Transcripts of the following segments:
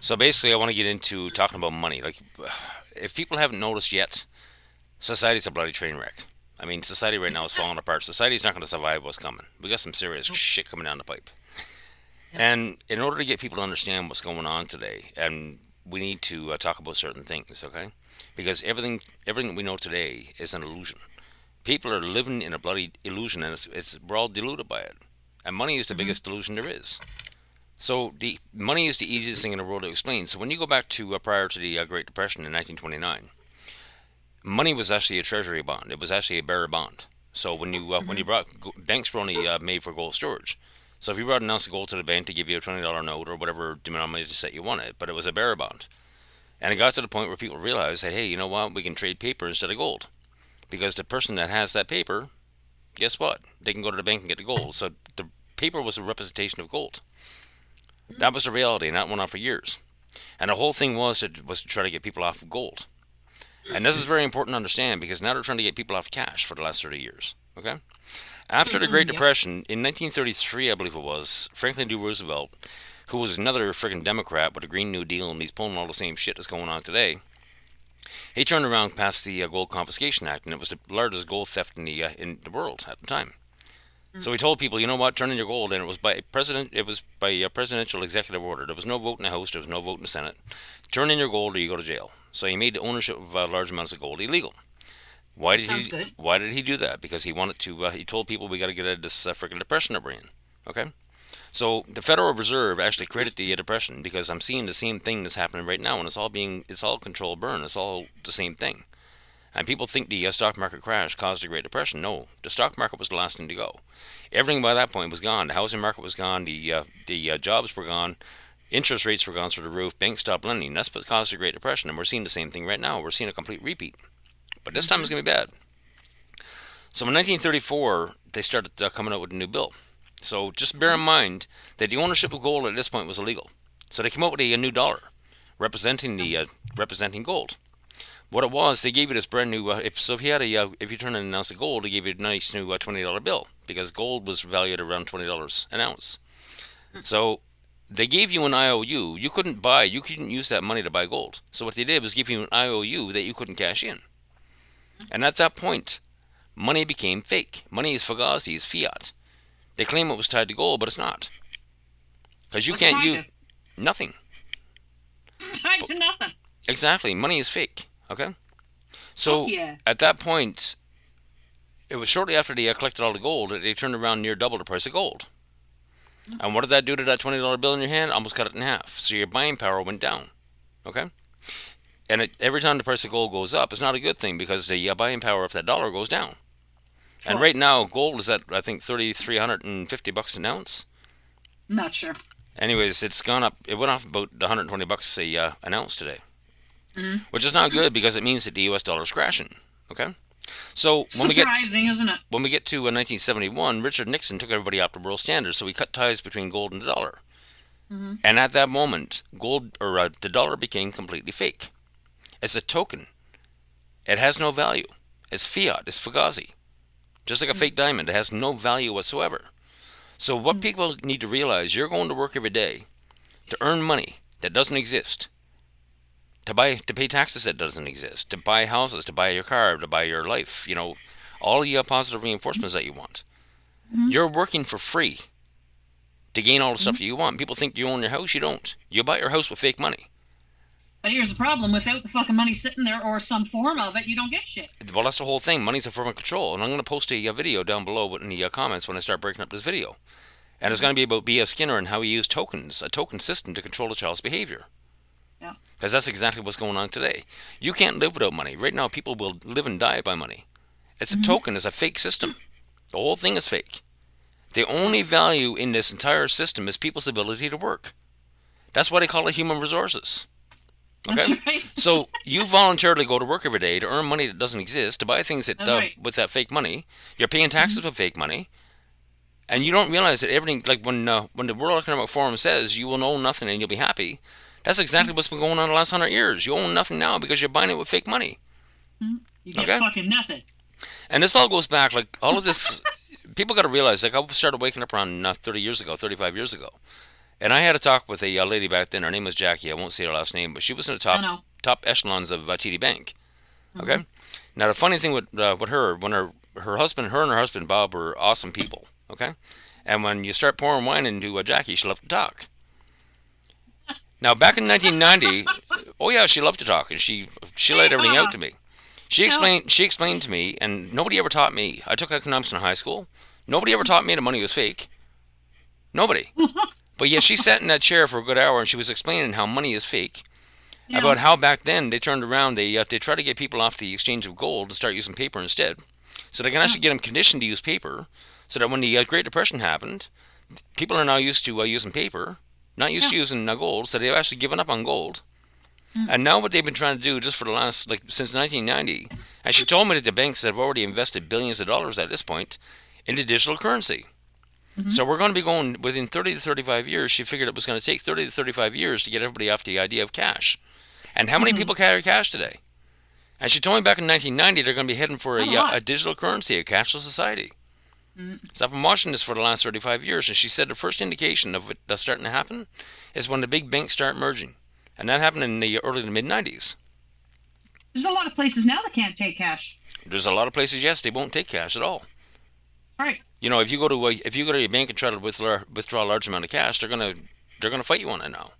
So basically, I want to get into talking about money. Like, if people haven't noticed yet, society's a bloody train wreck. I mean, society right now is falling apart. Society's not going to survive what's coming. We got some serious Nope. shit coming down the pipe. Yep. And in order to get people to understand what's going on today, and we need to talk about certain things, okay? Because everything that we know today is an illusion. People are living in a bloody illusion, and we're all deluded by it. And money is the Hmm. biggest delusion there is. So the money is the easiest thing in the world to explain. So when you go back to prior to the Great Depression in 1929, money was actually a treasury bond. It was actually a bearer bond. So when you Hmm. brought banks were only made for gold storage. So if you brought an ounce of gold to the bank to give you a $20 note or whatever denomination that you wanted, but it was a bearer bond. And it got to the point where people realized that, hey, you know what, we can trade paper instead of gold, because the person that has that paper, guess what, they can go to the bank and get the gold. So the paper was a representation of gold. That was the reality, and that went on for years. And the whole thing was to try to get people off of gold. And this is very important to understand, because now they're trying to get people off cash for the last 30 years. Okay? After the Great Yep. Depression, in 1933, I believe it was, Franklin D. Roosevelt, who was another friggin' Democrat with a Green New Deal, and he's pulling all the same shit that's going on today, he turned around and passed the Gold Confiscation Act, and it was the largest gold theft in the world at the time. So he told people, you know what, turn in your gold, and it was by president. It was by a presidential executive order. There was no vote in the House. There was no vote in the Senate. Turn in your gold, or you go to jail. So he made the ownership of large amounts of gold illegal. Why did Sounds he? good. Why did he do that? Because he wanted to. He told people we got to get out of this freaking depression that we're in. Okay. So the Federal Reserve actually created the depression, because I'm seeing the same thing that's happening right now, and it's all control burn. It's all the same thing. And people think the stock market crash caused the Great Depression. No, the stock market was the last thing to go. Everything by that point was gone. The housing market was gone. The jobs were gone. Interest rates were gone through the roof. Banks stopped lending. That's what caused the Great Depression. And we're seeing the same thing right now. We're seeing a complete repeat. But this time Hmm. it's going to be bad. So in 1934, they started coming out with a new bill. So just bear in mind that the ownership of gold at this point was illegal. So they came out with a new dollar representing the representing gold. What it was, they gave you this brand new. If you turn in an ounce of gold, they gave you a nice new $20 bill, because gold was valued around $20 an ounce. So they gave you an IOU. You couldn't use that money to buy gold. So what they did was give you an IOU that you couldn't cash in. And at that point, money became fake. Money is fugazi, is fiat. They claim it was tied to gold, but it's not, because you What's can't tied use to? nothing. It's tied to nothing. Exactly, money is fake. Okay, Oh so yeah. at that point, it was shortly after they collected all the gold that they turned around near double the price of gold. And what did that do to that $20 bill in your hand? Almost cut it in half. So your buying power went down. Okay? And every time the price of gold goes up, it's not a good thing, because the buying power of that dollar goes down. And Sure. right now, gold is at, I think, $3,350 an ounce. Not sure. Anyways, it's gone up. It went off about $120 an ounce today, Hmm. which is not good, because it means that the U.S. dollar is crashing. Okay? So Surprising, isn't it? when we get to 1971, Richard Nixon took everybody off the world standard, so he cut ties between gold and the dollar. Hmm. And at that moment, the dollar became completely fake. It's a token. It has no value. It's fiat. It's fugazi. Just like a fake diamond, it has no value whatsoever. So what people need to realize, you're going to work every day to earn money that doesn't exist, to pay taxes that doesn't exist, to buy houses, to buy your car, to buy your life. All the positive reinforcements that you want. Hmm. You're working for free to gain all the Hmm. stuff that you want. People think you own your house. You don't. You buy your house with fake money. But here's the problem: without the fucking money sitting there or some form of it, you don't get shit. Well, that's the whole thing. Money's a form of control. And I'm going to post a video down below in the comments when I start breaking up this video. And it's Hmm. going to be about B.F. Skinner and how he used tokens, a token system, to control a child's behavior. Yeah. Because that's exactly what's going on today. You can't live without money. Right now, people will live and die by money. It's a Hmm. token. It's a fake system. The whole thing is fake. The only value in this entire system is people's ability to work. That's why they call it human resources. That's Okay? right. So you voluntarily go to work every day to earn money that doesn't exist, to buy things that That's right. with that fake money. You're paying Hmm. taxes with fake money, and you don't realize that everything. Like when the World Economic Forum says you will own nothing and you'll be happy, that's exactly what's been going on the last 100 years. You own nothing now because you're buying it with fake money. Hmm. You get Okay? fucking nothing. And this all goes back, like all of this. People got to realize, like I started waking up around 30 years ago, 35 years ago. And I had a talk with a lady back then. Her name was Jackie. I won't say her last name, but she was in the I top know. top echelons of TD Bank. Mm-hmm. Okay. Now the funny thing with her, when her husband, her and her husband Bob were awesome people. Okay. And when you start pouring wine into Jackie, she loved to talk. Now back in 1990, oh yeah, she loved to talk, and she laid everything out to me. Yeah. She explained to me, and nobody ever taught me. I took economics in high school. Nobody ever taught me that money was fake. Nobody. But yet she sat in that chair for a good hour, and she was explaining how money is fake. Yeah. About how back then they turned around, they try to get people off the exchange of gold to start using paper instead, so they can Yeah. actually get them conditioned to use paper, so that when the Great Depression happened, people are now used to using paper, not used Yeah. to using gold, so they've actually given up on gold. Mm. And now what they've been trying to do just for the last, like, since 1990, and she told me that the banks have already invested billions of dollars at this point into digital currency. Mm-hmm. So we're going to be going within 30 to 35 years. She figured it was going to take 30 to 35 years to get everybody off the idea of cash. And how many Mm-hmm. people carry cash today? And she told me back in 1990 they're going to be heading for Not a lot. a digital currency, a cashless society. Mm. So I've been watching this for the last 35 years, and she said the first indication of it that's starting to happen is when the big banks start merging. And that happened in the early to mid 90s. There's a lot of places now that can't take cash. There's a lot of places, yes, they won't take cash at all. Right. You know, if you go to your bank and try to withdraw a large amount of cash, they're gonna fight you on it now.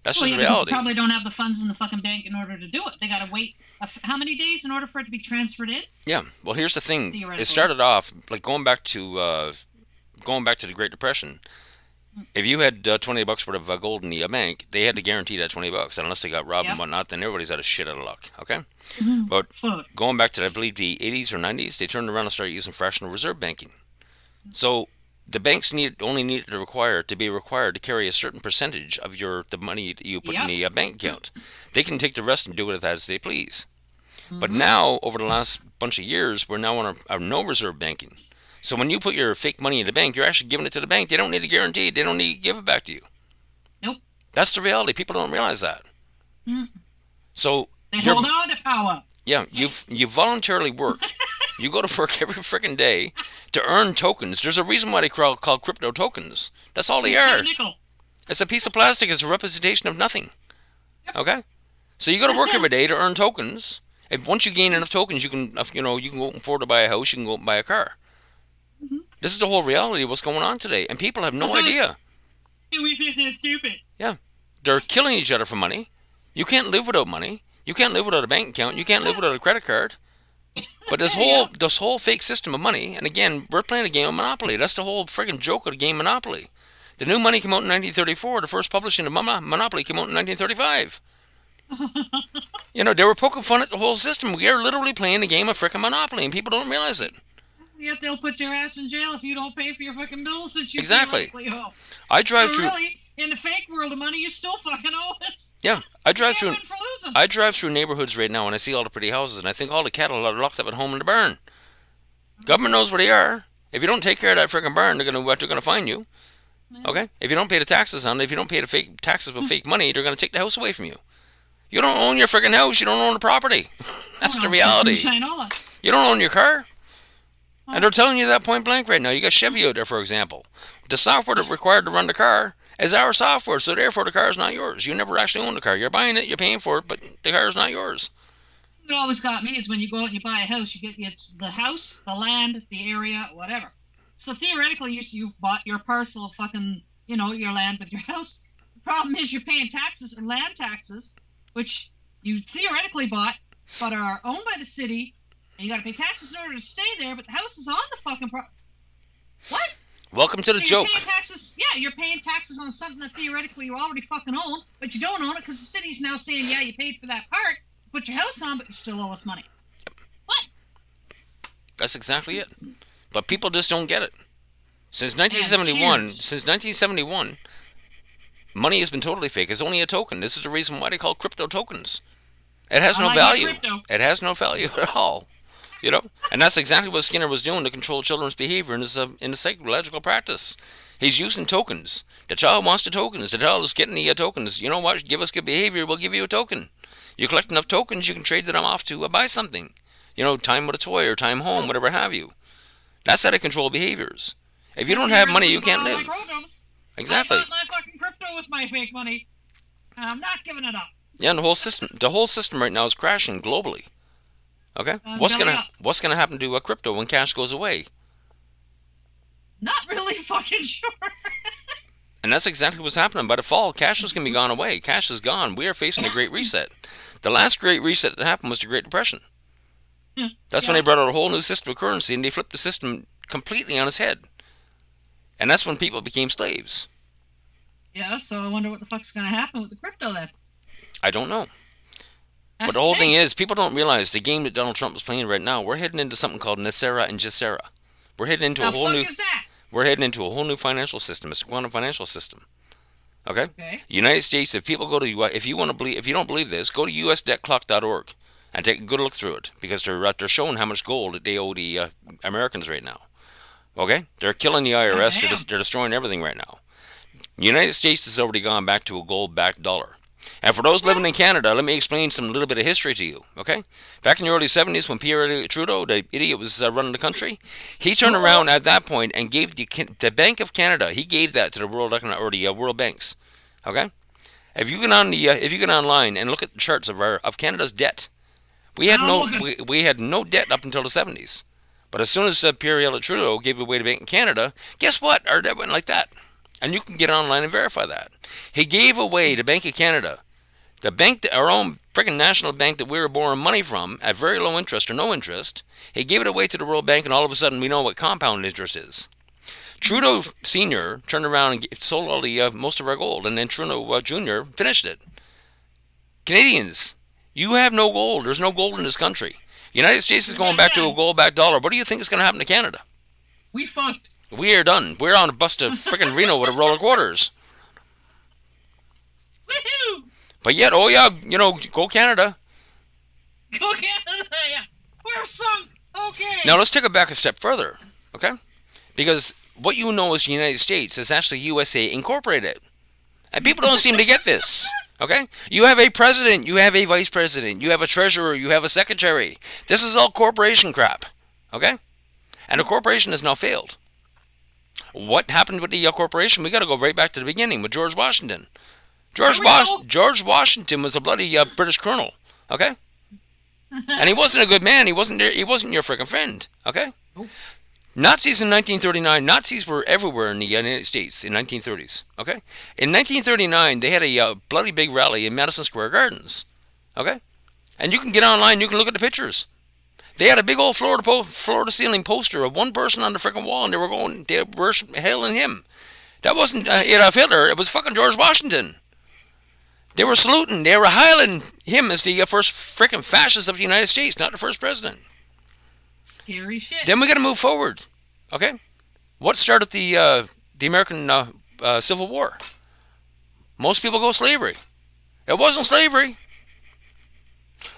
That's Well, just yeah, because reality. they probably don't have the funds in the fucking bank in order to do it. They got to wait how many days in order for it to be transferred in? Yeah. Well, here's the thing. Theoretically. It started off like going back to the Great Depression. If you had $20 worth of gold in the bank, they had to guarantee that $20, and unless they got robbed and Yep. whatnot, then everybody's out of shit out of luck. Okay. Mm-hmm. But Fuck. going back to, I believe, the 80s or 90s, they turned around and started using fractional reserve banking. So the banks only needed to be required to carry a certain percentage of the money that you put in Yep. the bank account. They can take the rest and do with it as they please. But Mm-hmm. now, over the last bunch of years, we're now on a no reserve banking. So when you put your fake money in the bank, you're actually giving it to the bank. They don't need to guarantee it. They don't need to give it back to you. Nope. That's the reality. People don't realize that. Mm. So They you're, hold on to power. yeah, you voluntarily work. You go to work every freaking day to earn tokens. There's a reason why they call crypto tokens. That's all they It's not are. a nickel. It's a piece of plastic. It's a representation of nothing. Okay. So you go to work every day to earn tokens. And once you gain enough tokens, you can go and afford to buy a house. You can go and buy a car. Mm-hmm. This is the whole reality of what's going on today, and people have no idea. And we feel so stupid. Yeah, they're killing each other for money. You can't live without money. You can't live without a bank account. You can't live without a credit card. But this whole fake system of money, and again, we're playing a game of Monopoly. That's the whole friggin' joke of the game Monopoly. The new money came out in 1934. The first publishing of Monopoly came out in 1935. You know, they were poking fun at the whole system. We are literally playing a game of frickin' Monopoly, and people don't realize it. Yet they'll put your ass in jail if you don't pay for your fucking bills that you Exactly. theoretically owe. I drive So through. really, in the fake world of money, you still fucking owe it. Yeah, I drive You through. can't win for losing. I drive through neighborhoods right now, and I see all the pretty houses, and I think all the cattle are locked up at home in the barn. Government knows where they are. If you don't take care of that frickin' barn, they're gonna fine you. Okay? If you don't pay the taxes on it, if you don't pay the fake taxes with fake money, they're gonna take the house away from you. You don't own your frickin' house. You don't own the property. That's the reality. Shinola. You don't own your car. And they're telling you that point blank right now. You got Chevy out there, for example. The software that's required to run the car is our software, so therefore the car is not yours. You never actually own the car. You're buying it, you're paying for it, but the car is not yours. What always got me is when you go out and you buy a house, it's the house, the land, the area, whatever. So theoretically, you've bought your parcel of fucking, your land with your house. The problem is you're paying taxes and land taxes, which you theoretically bought, but are owned by the city, and you got to pay taxes in order to stay there. But the house is on the fucking What? Welcome to the So joke. You're paying taxes. Yeah, you're paying taxes on something that theoretically you already fucking own, but you don't own it because the city's now saying, yeah, you paid for that part, put your house on, but you still owe us money. What? That's exactly it. But people just don't get it. Since cheers. 1971, money has been totally fake. It's only a token. This is the reason why they call crypto tokens. It has no I like my value. crypto. It has no value at all. You know, and that's exactly what Skinner was doing to control children's behavior in the psychological practice. He's using tokens. The child wants the tokens. The child is getting the tokens. You know what? Give us good behavior, we'll give you a token. You collect enough tokens, you can trade them off to buy something. You know, time with a toy or time home, whatever have you. That's how to control behaviors. If you don't have money, you can't live. Exactly. I bought my fucking crypto go with my fake money, and I'm not giving it up. Yeah, and the whole system right now is crashing globally. Okay, what's Belly gonna up. what's gonna happen to crypto when cash goes away? Not really fucking sure. And that's exactly what's happening. By the fall, cash is going to be gone away. Cash is gone. We are facing a great reset. The last great reset that happened was the Great Depression. That's when Yeah. they brought out a whole new system of currency and they flipped the system completely on its head. And that's when people became slaves. Yeah, so I wonder what the fuck's gonna happen with the crypto then. I don't know. But That's the the whole thing thing. is, people don't realize the game that Donald Trump is playing right now, we're heading into something called Nicera and Jacera. We're heading into a The whole fuck new is that? we're heading into a whole new financial system. It's a quantum financial system. Okay? Okay. United States, if people go to if you want to believe if you don't believe this, go to usdebtclock.org and take a good look through it because they're showing how much gold that they owe the Americans right now. Okay? They're killing the IRS. Goddamn. They're destroying everything right now. The United States has already gone back to a gold-backed dollar. And for those living in Canada, let me explain some little bit of history to you, okay? Back in the early 70s when Pierre Trudeau, the idiot, was running the country, he turned around at that point and gave the Bank of Canada, he gave that to the World Banks, okay? If you get online and look at the charts of Canada's debt, we had no debt up until the 70s. But as soon as Pierre Trudeau gave away the Bank of Canada, guess what? Our debt went like that. And you can get online and verify that. He gave away the Bank of Canada, the bank, our own freaking national bank that we were borrowing money from at very low interest or no interest. He gave it away to the World Bank, and all of a sudden we know what compound interest is. Trudeau Senior turned around and sold all the most of our gold, and then Trudeau Junior finished it. Canadians, you have no gold. There's no gold in this country. The United States is going back to a gold-backed dollar. What do you think is going to happen to Canada? We fucked. We are done. We're on a bus to freaking Reno with a roll of quarters. Woohoo! But yet, oh yeah, go Canada. Go Canada, yeah. We're sunk. Okay. Now let's take it back a step further, okay? Because what you know as the United States is actually USA Incorporated. And people don't seem to get this, okay? You have a president, you have a vice president, you have a treasurer, you have a secretary. This is all corporation crap, okay? And the corporation has now failed. What happened with the corporation? We got to go right back to the beginning with George Washington. George Washington was a bloody British colonel, okay? And he wasn't a good man. He wasn't your freaking friend, okay? Nope. Nazis in 1939. Nazis were everywhere in the United States in 1930s, okay? In 1939, they had a bloody big rally in Madison Square Gardens, okay? And you can get online. You can look at the pictures. They had a big old floor-to-ceiling poster of one person on the freaking wall, and they were hailing him. That wasn't Adolf Hitler. It was fucking George Washington. They were saluting. They were hailing him as the first freaking fascist of the United States, not the first president. Scary shit. Then we got to move forward. Okay, what started the American Civil War? Most people go slavery. It wasn't slavery.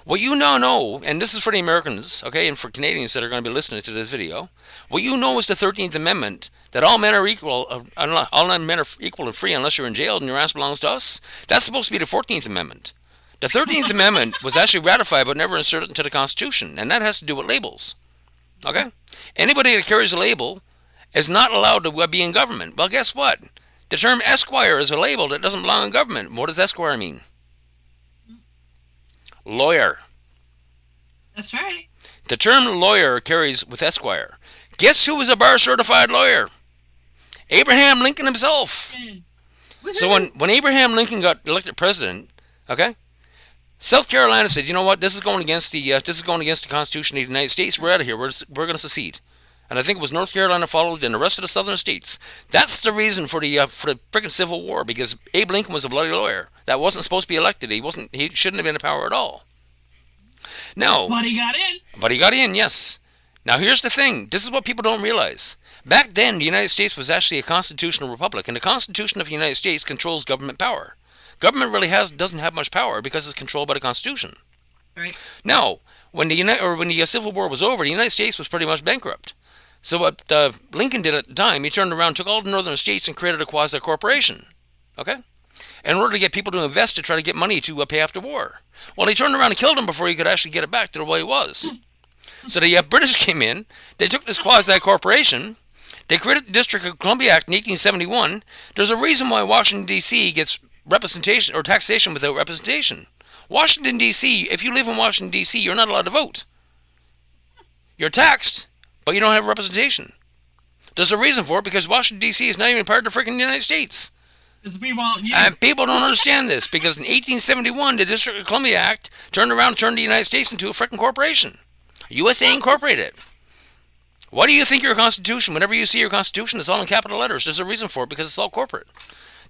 What you now know, and this is for the Americans, okay, and for Canadians that are going to be listening to this video, what you know is the 13th Amendment, that all men are equal, all men are equal and free unless you're in jail and your ass belongs to us. That's supposed to be the 14th Amendment. The 13th Amendment was actually ratified but never inserted into the Constitution, and that has to do with labels. Okay? Anybody that carries a label is not allowed to be in government. Well, guess what? The term Esquire is a label that doesn't belong in government. What does Esquire mean? Lawyer. That's right. The term lawyer carries with Esquire. Guess who was a bar certified lawyer? Abraham Lincoln himself. So when Abraham Lincoln got elected president, okay, South Carolina said, you know what, this is going against the Constitution of the United States. We're out of here. We're going to secede. And I think it was North Carolina followed, and the rest of the southern states. That's the reason for the freaking Civil War, because Abe Lincoln was a bloody lawyer that wasn't supposed to be elected. He shouldn't have been in power at all. Now, But he got in. But he got in, yes. Now here's the thing. This is what people don't realize. Back then, the United States was actually a constitutional republic, and the Constitution of the United States controls government power. Government really doesn't have much power because it's controlled by the Constitution. Right. Now, when the Civil War was over, the United States was pretty much bankrupt. So what Lincoln did at the time, he turned around, took all the northern states, and created a quasi-corporation. Okay? In order to get people to invest to try to get money to pay off the war. Well, he turned around and killed them before he could actually get it back to the way it was. So the British came in, they took this quasi-corporation, They created the District of Columbia Act in 1871. There's a reason why Washington, D.C. gets representation or taxation without representation. Washington, D.C., if you live in Washington, D.C., you're not allowed to vote. You're taxed, but you don't have representation. There's a reason for it because Washington, D.C. is not even part of the freaking United States. Because we want you. And people don't understand this because in 1871, the District of Columbia Act turned around and turned the United States into a freaking corporation. USA Incorporated. Why do you think your Constitution, whenever you see your Constitution, it's all in capital letters? There's a reason for it because it's all corporate.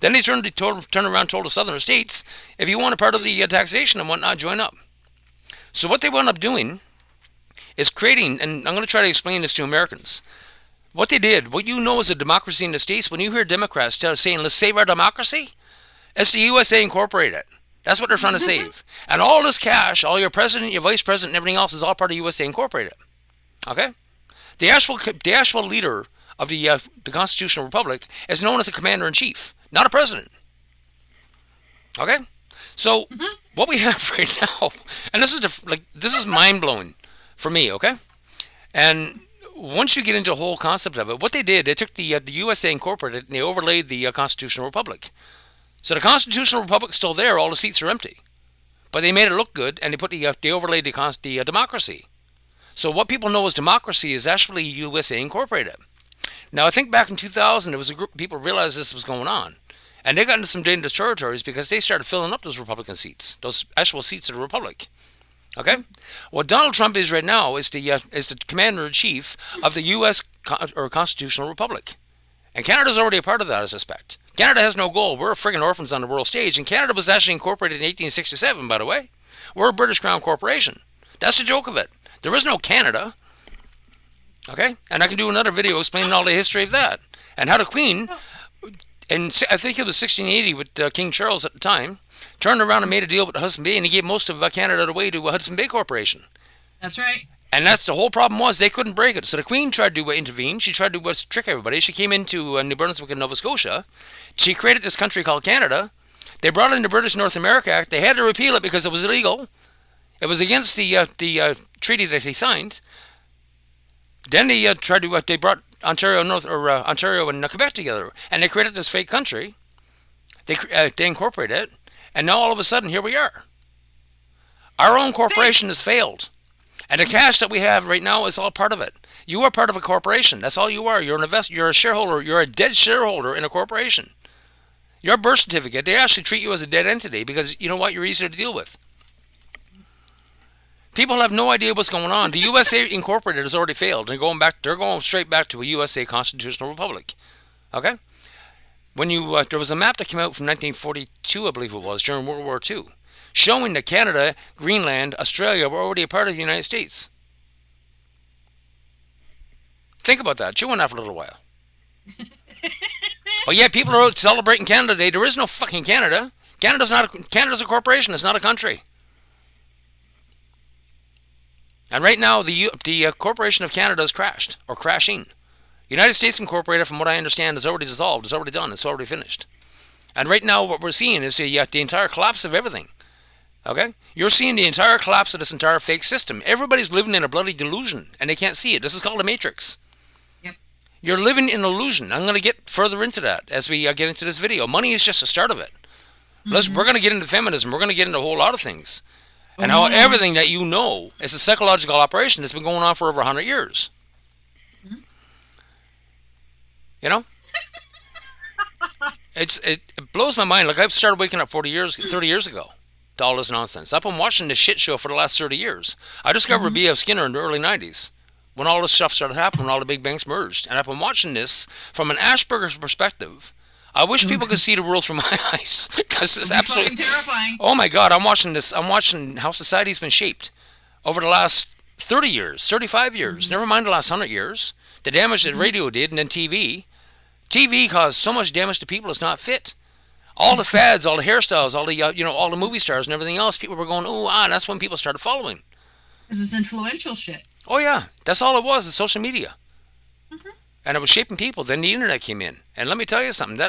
Then they turned around and told the southern states, if you want a part of the taxation and whatnot, join up. So what they wound up doing is creating, and I'm going to try to explain this to Americans. What they did, what you know is a democracy in the States, when you hear Democrats saying, let's save our democracy, it's the USA Incorporated. That's what they're trying to save. And all this cash, all your president, your vice president, and everything else is all part of USA Incorporated. Okay? The actual leader of the Constitutional Republic is known as a commander-in-chief, not a president. Okay? So, what we have right now, and this is mind-blowing for me, okay? And once you get into the whole concept of it, what they did, they took the USA Incorporated and they overlaid the Constitutional Republic. So the Constitutional Republic's still there, all the seats are empty. But they made it look good and they overlaid the democracy. So what people know as democracy is actually USA Incorporated. Now I think back in 2000, there was a group of people who realized this was going on. And they got into some dangerous territories because they started filling up those Republican seats, those actual seats of the Republic. Okay? What Donald Trump is right now is the commander-in-chief of the U.S. Constitutional Republic. And Canada's already a part of that, I suspect. Canada has no goal. We're friggin' orphans on the world stage. And Canada was actually incorporated in 1867, by the way. We're a British Crown corporation. That's the joke of it. There is no Canada. Okay? And I can do another video explaining all the history of that. And how the Queen, and I think it was 1680 with King Charles at the time, turned around and made a deal with Hudson Bay, and he gave most of Canada away to Hudson Bay Corporation. That's right. And that's the whole problem was they couldn't break it. So the Queen tried to intervene. She tried to trick everybody. She came into New Brunswick and Nova Scotia. She created this country called Canada. They brought in the British North America Act. They had to repeal it because it was illegal. It was against the treaty that they signed. Then they they brought Ontario and Quebec together, and they created this fake country. They incorporated it, and now all of a sudden here we are. Our own corporation has failed. And the cash that we have right now is all part of it. You are part of a corporation. That's all you are. You're an investor. You're a shareholder. You're a dead shareholder in a corporation. Your birth certificate, they actually treat you as a dead entity because you know what? You're easier to deal with. People have no idea what's going on. The USA Incorporated has already failed. They're going straight back to a USA Constitutional Republic. Okay? When there was a map that came out from 1942, I believe it was, during World War II, showing that Canada, Greenland, Australia were already a part of the United States. Think about that. Chew on that for a little while. But yeah, people are out celebrating Canada Day. There is no fucking Canada. Canada's a corporation. It's not a country. And right now, the Corporation of Canada has crashed, or crashing. United States Incorporated, from what I understand, is already dissolved. It's already done. It's already finished. And right now, what we're seeing is the entire collapse of everything. Okay? You're seeing the entire collapse of this entire fake system. Everybody's living in a bloody delusion, and they can't see it. This is called a matrix. Yep. You're living in illusion. I'm going to get further into that as we get into this video. Money is just the start of it. We're going to get into feminism. We're going to get into a whole lot of things. And how everything that you know is a psychological operation that's been going on for over 100 years. You know? It blows my mind. Like, I've started waking up 30 years ago to all this nonsense. I've been watching this shit show for the last 30 years. I discovered B.F. Skinner in the early 90s when all this stuff started happening, when all the big banks merged. And I've been watching this from an Asperger's perspective. I wish people could see the world through my eyes, because it's absolutely terrifying. Oh my God, I'm watching this. I'm watching how society's been shaped over the last 30 years, 35 years. Never mind the last 100 years. The damage that radio did, and then TV. TV caused so much damage to people. It's not fit. All the fads, all the hairstyles, all the all the movie stars and everything else. People were going, and that's when people started following. This is influential shit. Oh yeah, that's all it was. It's social media. And it was shaping people. Then the internet came in. And let me tell you something.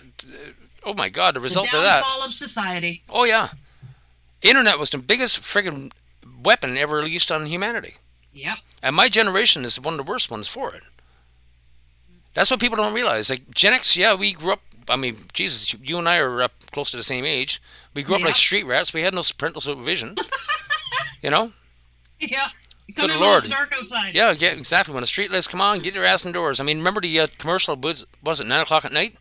Oh my God, the result of that. The downfall of society. Oh yeah. Internet was the biggest friggin' weapon ever released on humanity. Yep. And my generation is one of the worst ones for it. That's what people don't realize. Like Gen X, yeah, we grew up. I mean, Jesus, you and I are up close to the same age. We grew up like Yeah. street rats. We had no parental supervision. You know, Yeah. You come good in when lord. it's dark outside. Yeah, yeah, exactly. When the street lights come on, get your ass indoors. I mean, remember the commercial? Was it 9 o'clock at night?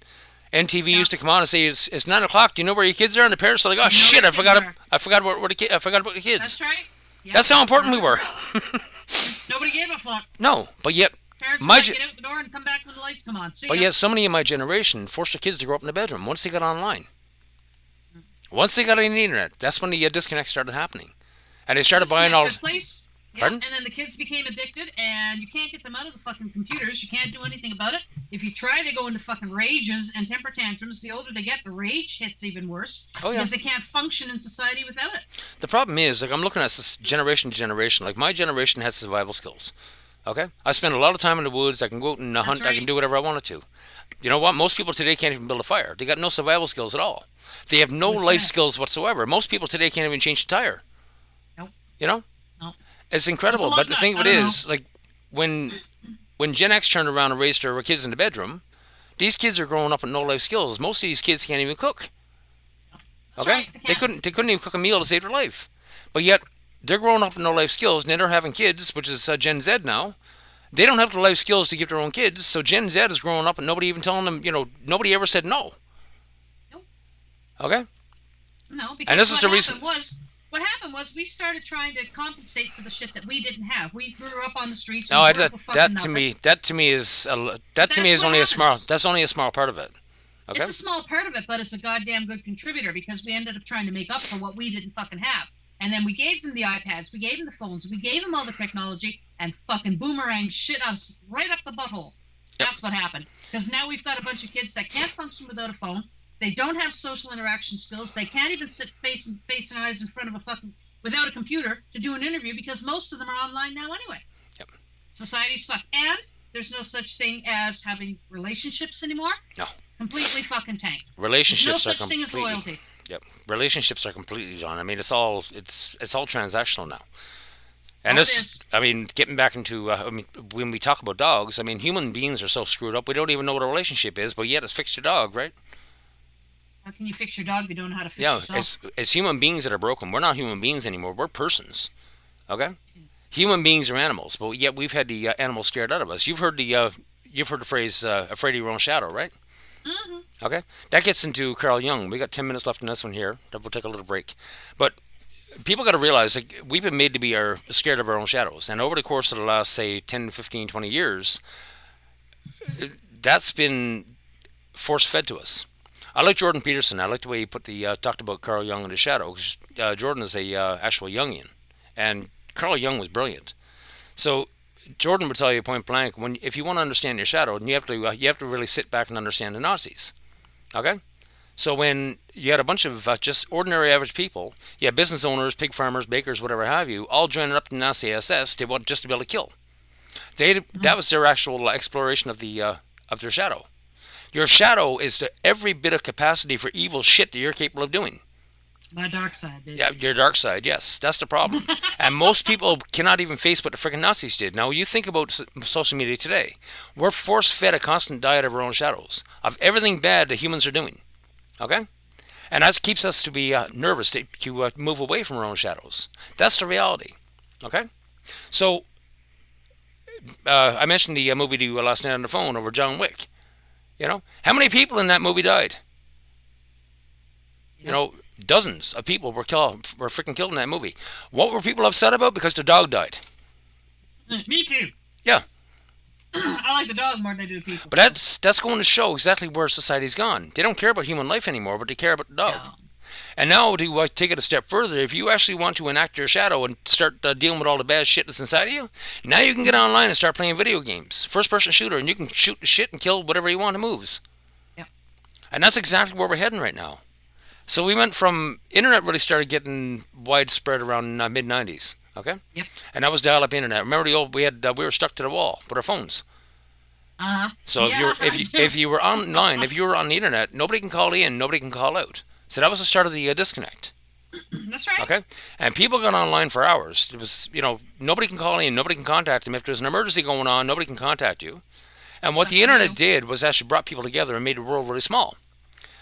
NTV Yeah. used to come on and say it's 9 o'clock. Do you know where your kids are? And the parents are like, oh You know shit, where your kids are. I forgot about the kids. That's right. Yeah. That's how important we were. Nobody gave a fuck. No, but yet Parents would my like, get out the door and come back when the lights come on. See but ya. yet so many of my generation forced their kids to grow up in the bedroom once they got online. Once they got on the internet, that's when the disconnect started happening, and they started buying all. Disconnect took place. Yeah, Pardon? and then the kids became addicted, and you can't get them out of the fucking computers. You can't do anything about it. If you try, they go into fucking rages and temper tantrums. The older they get, the rage hits even worse Oh yeah. because they can't function in society without it. The problem is, like, I'm looking at this generation to generation. Like, my generation has survival skills. Okay, I spend a lot of time in the woods. I can go out and hunt. I right. can do whatever I wanted to. You know what? Most people today can't even build a fire. They got no survival skills at all. They have no What's life that? skills whatsoever. Most people today can't even change the tire. Nope. You know, Nope. it's incredible. That's a But lot the of thing of that. it I don't is, like, when Gen X turned around and raised their kids in the bedroom, these kids are growing up with no life skills. Most of these kids can't even cook. That's Okay, right, they can't. they couldn't even cook a meal to save their life. But yet they're growing up with no life skills, and they're having kids, which is Gen Z now. They don't have the life skills to give their own kids, so Gen Z is growing up and nobody even telling them. Nobody ever said no. Nope. Okay, No, and because this is the reason. what happened was we started trying to compensate for the shit that we didn't have. We grew up on the streets. No, we I, grew up that with fucking that to nothing. me that to me is That's what only a small. happens. That's only a small part of it. Okay. It's a small part of it, but it's a goddamn good contributor because we ended up trying to make up for what we didn't fucking have. And then we gave them the iPads, we gave them the phones, we gave them all the technology, and fucking boomerang shit us right up the butthole. Yep. That's what happened. Because now we've got a bunch of kids that can't function without a phone. They don't have social interaction skills. They can't even sit face and eyes in front of a fucking without a computer to do an interview because most of them are online now anyway. Yep. Society's fucked, and there's no such thing as having relationships anymore. No. Completely fucking tanked. There's no Relationships are such thing as completely. loyalty. Yep. Relationships are completely gone. I mean, it's all transactional now. And Oh, it this, is. I mean, getting back into, I mean, when we talk about dogs, I mean, human beings are so screwed up. We don't even know what a relationship is, but yet it's fix your dog, right? How can you fix your dog if you don't know how to fix Yeah, yourself? it's human beings that are broken. We're not human beings anymore. We're persons. Okay. Human beings are animals, but yet we've had the animals scared out of us. You've heard the phrase "afraid of your own shadow," right? Mm-hmm. Okay, that gets into Carl Jung. We got 10 minutes left in this one here. Then we'll take a little break. But people got to realize, like, we've been made to be scared of our own shadows, and over the course of the last, say, 10, 15, 20 years, that's been force fed to us. I like Jordan Peterson. I like the way he talked about Carl Jung and his shadow. 'Cause, Jordan is a actual Jungian, and Carl Jung was brilliant. So Jordan would tell you point blank, if you want to understand your shadow, then you have to really sit back and understand the Nazis. Okay, so when you had a bunch of just ordinary average people, you had business owners, pig farmers, bakers, whatever have you, all joining up in the Nazi SS just to be able to kill. That was their actual exploration of their shadow. Your shadow is every bit of capacity for evil shit that you're capable of doing. My dark side, baby. Yeah, your dark side, yes. That's the problem. And most people cannot even face what the freaking Nazis did. Now, you think about social media today. We're force-fed a constant diet of our own shadows, of everything bad that humans are doing. Okay? And that keeps us to be nervous, to move away from our own shadows. That's the reality. Okay? So, I mentioned the movie to you last night on the phone over John Wick. You know? How many people in that movie died? You know, dozens of people were freaking killed in that movie. What were people upset about? Because their dog died. Me too. Yeah. I like the dog more than I do people. But that's going to show exactly where society's gone. They don't care about human life anymore, but they care about the dog. No. And now to take it a step further, if you actually want to enact your shadow and start dealing with all the bad shit that's inside of you, now you can get online and start playing video games. First-person shooter, and you can shoot the shit and kill whatever you want that moves. Yep. And that's exactly where we're heading right now. So we went from internet really started getting widespread around mid-90s, okay? Yep. And that was dial-up internet. Remember the old we were stuck to the wall with our phones. Uh-huh. So Yeah, if you were online, if you were on the internet, nobody can call in, nobody can call out. So that was the start of the disconnect. That's right. Okay, and people got online for hours. It was nobody can call in, nobody can contact them. If there's an emergency going on, nobody can contact you. And what Good the for internet you. did was actually brought people together and made the world really small.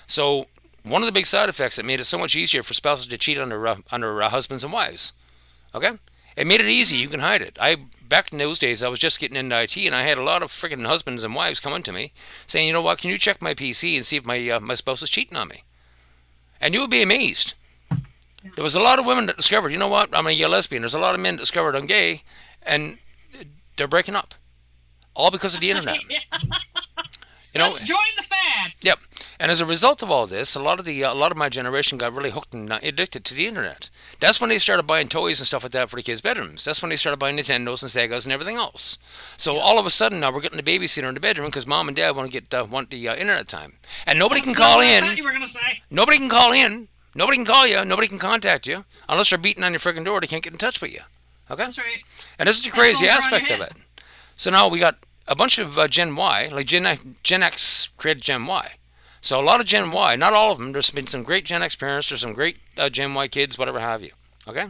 So one of the big side effects that made it so much easier for spouses to cheat under husbands and wives. Okay, it made it easy. Hmm. You can hide it. I back in those days, I was just getting into IT, and I had a lot of freaking husbands and wives coming to me saying, "You know what? Can you check my PC and see if my spouse is cheating on me?" And you would be amazed. Yeah. There was a lot of women that discovered, you know what? I'm a lesbian. There's a lot of men that discovered I'm gay, and they're breaking up, all because of the internet. Yeah. You know, Let's join the fad. yep. And as a result of all this, a lot of my generation got really hooked and addicted to the internet. That's when they started buying toys and stuff like that for the kids' bedrooms. That's when they started buying Nintendos and Segas and everything else. So Yeah. all of a sudden now we're getting the babysitter in the bedroom because mom and dad want the internet time, and nobody can That's not call what I thought in. you were gonna say. Nobody can call in. Nobody can call you. Nobody can contact you unless they're beating on your friggin' door. They can't get in touch with you. Okay, That's right. and this is the crazy Headphones are on your aspect of head. it. So now we got a bunch of Gen Y, like Gen X created Gen Y. So a lot of Gen Y, not all of them. There's been some great Gen X parents. There's some great Gen Y kids, whatever have you. Okay,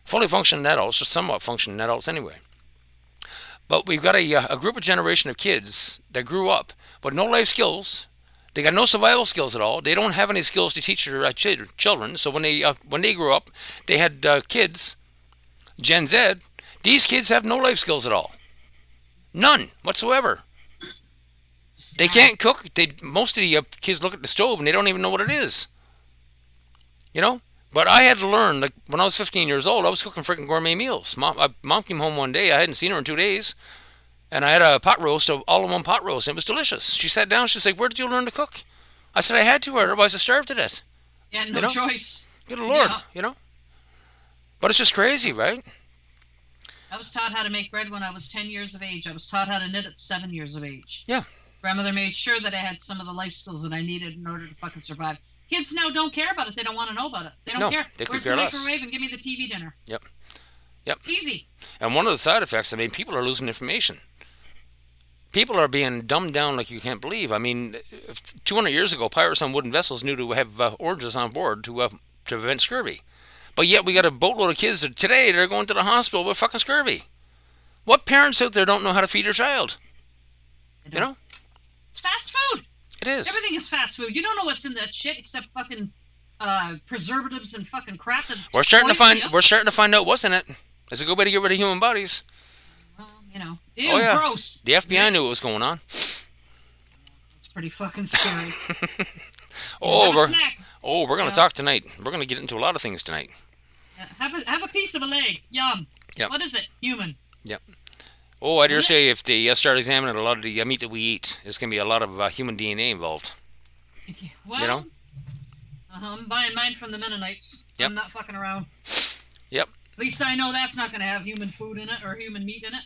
fully functioning adults, or somewhat functioning adults anyway. But we've got a group of generation of kids that grew up with no life skills. They got no survival skills at all. They don't have any skills to teach their children. So when they grew up, they had kids, Gen Z. These kids have no life skills at all, none whatsoever. They Sad. can't cook. Most of the kids look at the stove and they don't even know what it is. You know. But I had to learn. Like when I was 15 years old, I was cooking freaking gourmet meals. Mom came home one day. I hadn't seen her in 2 days, and I had a pot roast, of all-in-one pot roast, and it was delicious. She sat down. She's like, "Where did you learn to cook?" I said, "I had to, otherwise I starved to death." Yeah, You no know. choice. Good lord. Yeah. You know. But it's just crazy, right? I was taught how to make bread when I was 10 years of age. I was taught how to knit at 7 years of age. Yeah. Grandmother made sure that I had some of the life skills that I needed in order to fucking survive. Kids now don't care about it. They don't want to know about it. They don't No, care. they could Where's care the less. microwave and give me the TV dinner? Yep. Yep. It's easy. And one of the side effects, I mean, people are losing information. People are being dumbed down like you can't believe. I mean, 200 years ago, pirates on wooden vessels knew to have oranges on board to prevent scurvy. But yet we got a boatload of kids that today they're going to the hospital with fucking scurvy. What parents out there don't know how to feed their child? I You don't. know, It's fast food. it is. Everything is fast food. You don't know what's in that shit except fucking preservatives and fucking crap that poison you. We're starting to find out what's in it. It's a good way to get rid of human bodies. Well, you know. Ew, Oh yeah, gross. the FBI knew what was going on. It's pretty fucking scary. Oh, Have a snack. we're gonna Yeah. talk tonight. We're gonna get into a lot of things tonight. Yeah, have a piece of a leg. Yum. Yep. What is it? Human. Yep. Oh, I dare Isn't say if they start examining a lot of the meat that we eat, there's gonna be a lot of human DNA involved. it? Well, You know? I'm buying mine from the Mennonites. Yep. I'm not fucking around. Yep. At least I know that's not going to have human food in it or human meat in it.